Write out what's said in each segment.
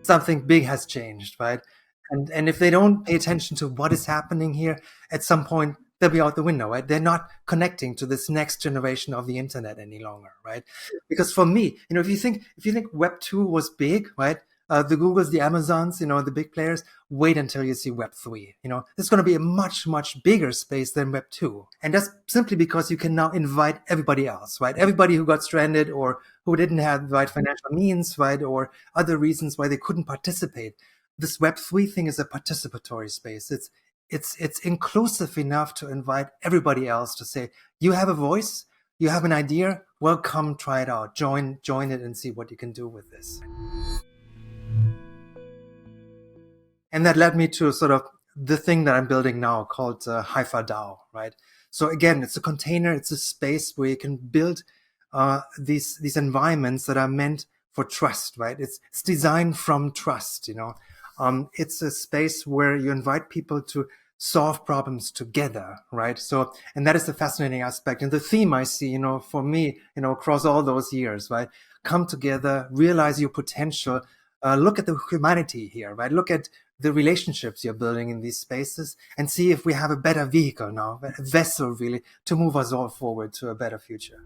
something big has changed, right? And if they don't pay attention to what is happening here, at some point they'll be out the window, right? They're not connecting to this next generation of the internet any longer, right? Because for me, if you think Web 2 was big, right? The Googles, the Amazons, the big players, wait until you see Web 3. There's going to be a much, much bigger space than Web 2. And that's simply because you can now invite everybody else, right? Everybody who got stranded or who didn't have the right financial means, right? Or other reasons why they couldn't participate. This Web 3 thing is a participatory space. It's inclusive enough to invite everybody else to say, you have a voice, you have an idea, well, come try it out, join it and see what you can do with this. And that led me to sort of the thing that I'm building now called Haifa DAO, right? So again, it's a container, it's a space where you can build these environments that are meant for trust, right? It's designed from trust, It's a space where you invite people to solve problems together, right? So, and that is the fascinating aspect. And the theme I see, for me, across all those years, right? Come together, realize your potential, look at the humanity here, right? Look at the relationships you're building in these spaces and see if we have a better vehicle now, a vessel really, to move us all forward to a better future.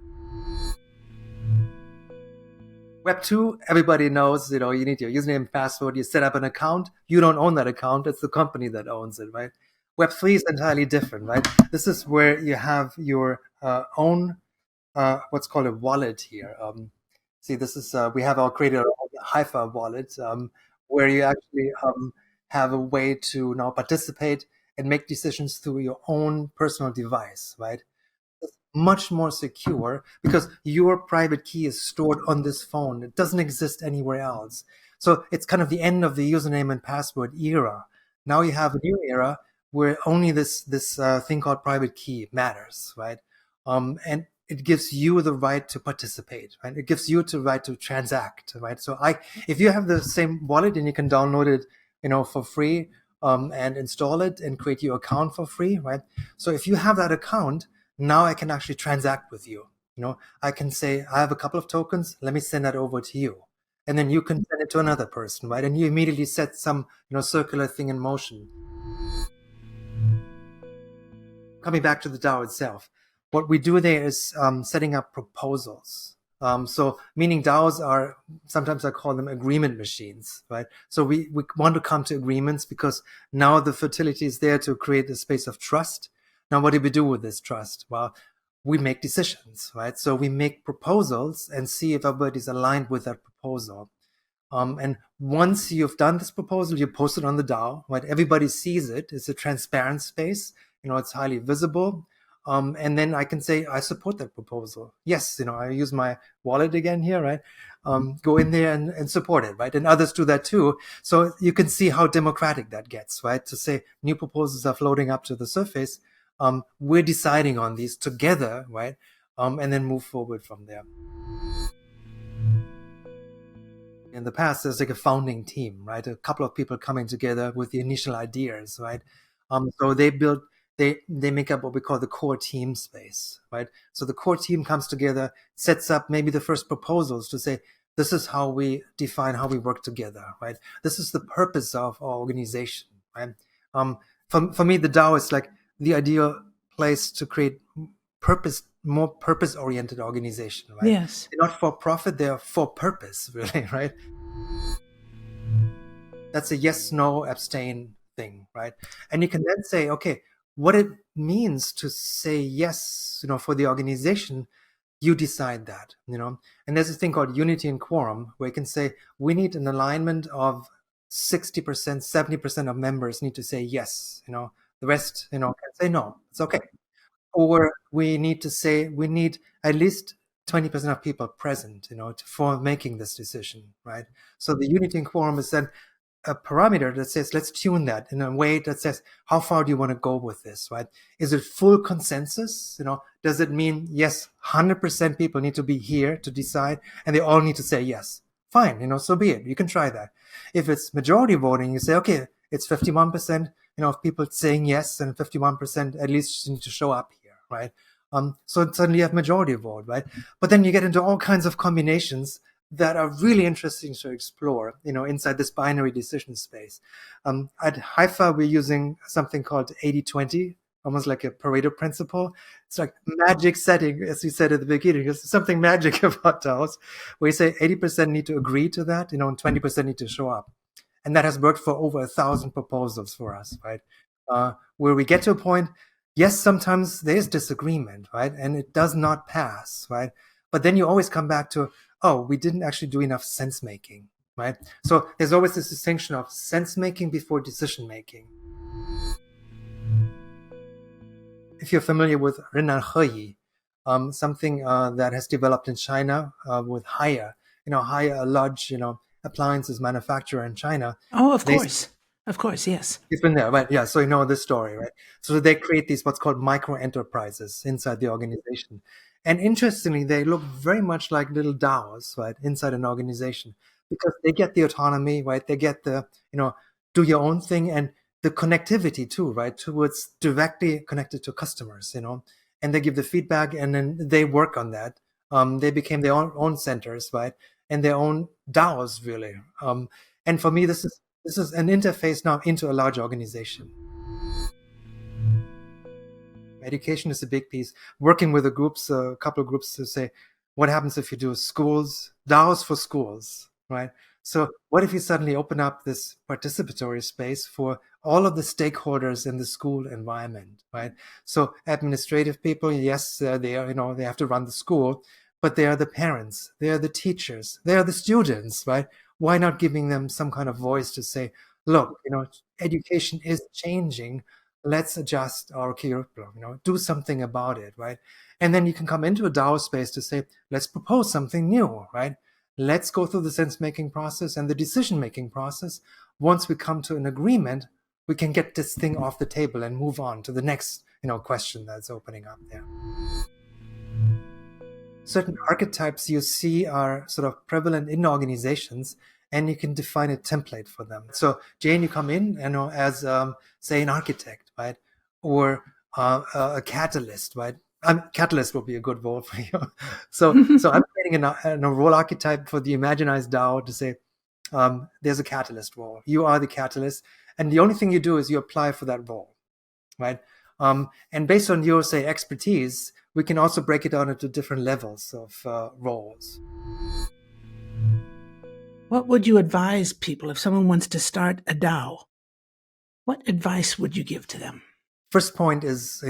Web 2, everybody knows, you need your username and password, you set up an account, you don't own that account, it's the company that owns it, right? Web 3 is entirely different, right? This is where you have your own, what's called a wallet here. See, this is, we have our created a Haifa wallet, where you actually have a way to now participate and make decisions through your own personal device, right? Much more secure because your private key is stored on this phone. It doesn't exist anywhere else. So it's kind of the end of the username and password era. Now you have a new era where only this thing called private key matters, right? And it gives you the right to participate, right? It gives you the right to transact, right? So if you have the same wallet and you can download it, for free, and install it and create your account for free, right? So if you have that account, now I can actually transact with you. I can say, I have a couple of tokens, let me send that over to you. And then you can send it to another person, right? And you immediately set some, circular thing in motion. Coming back to the DAO itself, what we do there is setting up proposals. So meaning DAOs are, sometimes I call them agreement machines, right? So we want to come to agreements because now the fertility is there to create a space of trust. Now, what do we do with this trust? Well, we make decisions, right? So we make proposals and see if everybody's aligned with that proposal. And once you've done this proposal, you post it on the DAO, right? Everybody sees it. It's a transparent space. It's highly visible. And then I can say, I support that proposal. Yes, I use my wallet again here, right? Go in there and support it, right? And others do that too. So you can see how democratic that gets, right? To say new proposals are floating up to the surface. We're deciding on these together, right? And then move forward from there. In the past, there's like a founding team, right? A couple of people coming together with the initial ideas, right? So they make up what we call the core team space, right? So the core team comes together, sets up maybe the first proposals to say, this is how we define how we work together, right? This is the purpose of our organization, right? For me, the DAO is like the ideal place to create more purpose-oriented organization, right? Yes. They're not for profit, they're for purpose, really, right? That's a yes, no, abstain thing, right? And you can then say, okay, what it means to say yes, for the organization, you decide that, And there's a thing called unity and quorum, where you can say, we need an alignment of 60%, 70% of members need to say yes, the rest, can say no, it's okay. Or we need at least 20% of people present, for making this decision, right? So the unity and quorum is then a parameter that says, let's tune that in a way that says, how far do you want to go with this, right? Is it full consensus? Does it mean, yes, 100% people need to be here to decide and they all need to say yes? Fine, so be it. You can try that. If it's majority voting, you say, okay, it's 51%, of people saying yes and 51% at least need to show up here, right? So suddenly you have majority vote, right? But then you get into all kinds of combinations that are really interesting to explore, inside this binary decision space. At Haifa, we're using something called 80-20, almost like a Pareto principle. It's like magic setting, as you said at the beginning. There's something magic about DAOs, where you say 80% need to agree to that, and 20% need to show up. And that has worked for over 1,000 proposals for us, right? Where we get to a point, yes, sometimes there's disagreement, right? And it does not pass, right? But then you always come back to, oh, we didn't actually do enough sense making, right? So there's always this distinction of sense making before decision making. If you're familiar with Renan Heyi, something that has developed in China with Haier, Haier, a large, appliances manufacturer in China. Oh, of course. Of course, yes. You've been there, right? Yeah, so you know this story, right? So they create these what's called micro enterprises inside the organization. And interestingly, they look very much like little DAOs, right, inside an organization, because they get the autonomy, right? They get the, do your own thing, and the connectivity too, right, towards directly connected to customers, and they give the feedback, and then they work on that. They became their own centers, right, and their own DAOs, really. And for me, this is an interface now into a large organization. Education is a big piece. Working with a couple of groups to say, what happens if you do schools, DAOs for schools, right? So what if you suddenly open up this participatory space for all of the stakeholders in the school environment, right? So administrative people, yes, they are, they have to run the school, but they are the parents, they are the teachers, they are the students, right? Why not giving them some kind of voice to say, look, education is changing. Let's adjust our curriculum, do something about it, right? And then you can come into a DAO space to say, let's propose something new, right? Let's go through the sense-making process and the decision-making process. Once we come to an agreement, we can get this thing off the table and move on to the next, question that's opening up there. Certain archetypes you see are sort of prevalent in organizations, and you can define a template for them. So, Jane, you come in, as, say, an architect, right? Or a catalyst, right? Catalyst will be a good role for you. So I'm creating a role archetype for the Imaginized DAO to say, there's a catalyst role. You are the catalyst. And the only thing you do is you apply for that role, right? And based on your, say, expertise, we can also break it down into different levels of roles. What would you advise people if someone wants to start a DAO? What advice would you give to them? First point is,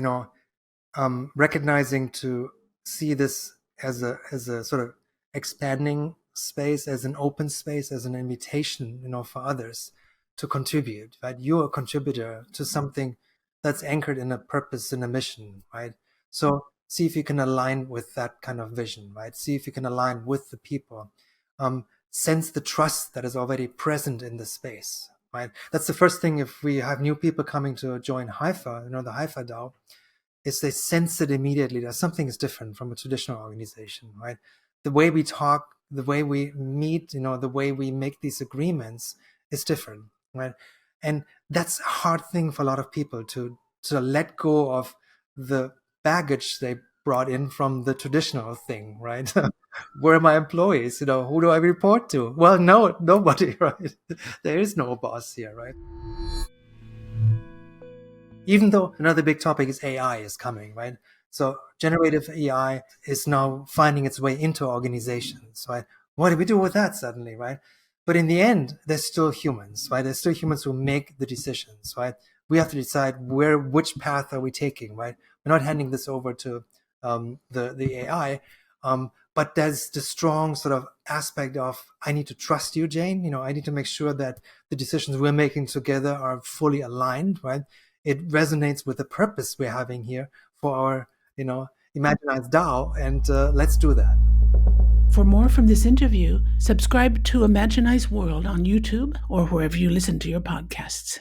recognizing to see this as a sort of expanding space, as an open space, as an invitation, for others to contribute, right? You're a contributor to something that's anchored in a purpose and a mission, right? So see if you can align with that kind of vision, right? See if you can align with the people. Sense the trust that is already present in the space, right? That's the first thing. If we have new people coming to join Haifa, the Haifa DAO, is they sense it immediately that something is different from a traditional organization, right? The way we talk, the way we meet, the way we make these agreements is different, right? And that's a hard thing for a lot of people to let go of the baggage they brought in from the traditional thing, right? Where are my employees? Who do I report to? Well, no, nobody, right? There is no boss here, right? Even though another big topic is AI is coming, right? So generative AI is now finding its way into organizations, right? What do we do with that suddenly, right? But in the end, there's still humans, right? There's still humans who make the decisions, right? We have to decide which path are we taking, right? We're not handing this over to the AI, but there's the strong sort of aspect of, I need to trust you, Jane. I need to make sure that the decisions we're making together are fully aligned, right? It resonates with the purpose we're having here for our, Imaginized DAO, and let's do that. For more from this interview, subscribe to Imaginize World on YouTube or wherever you listen to your podcasts.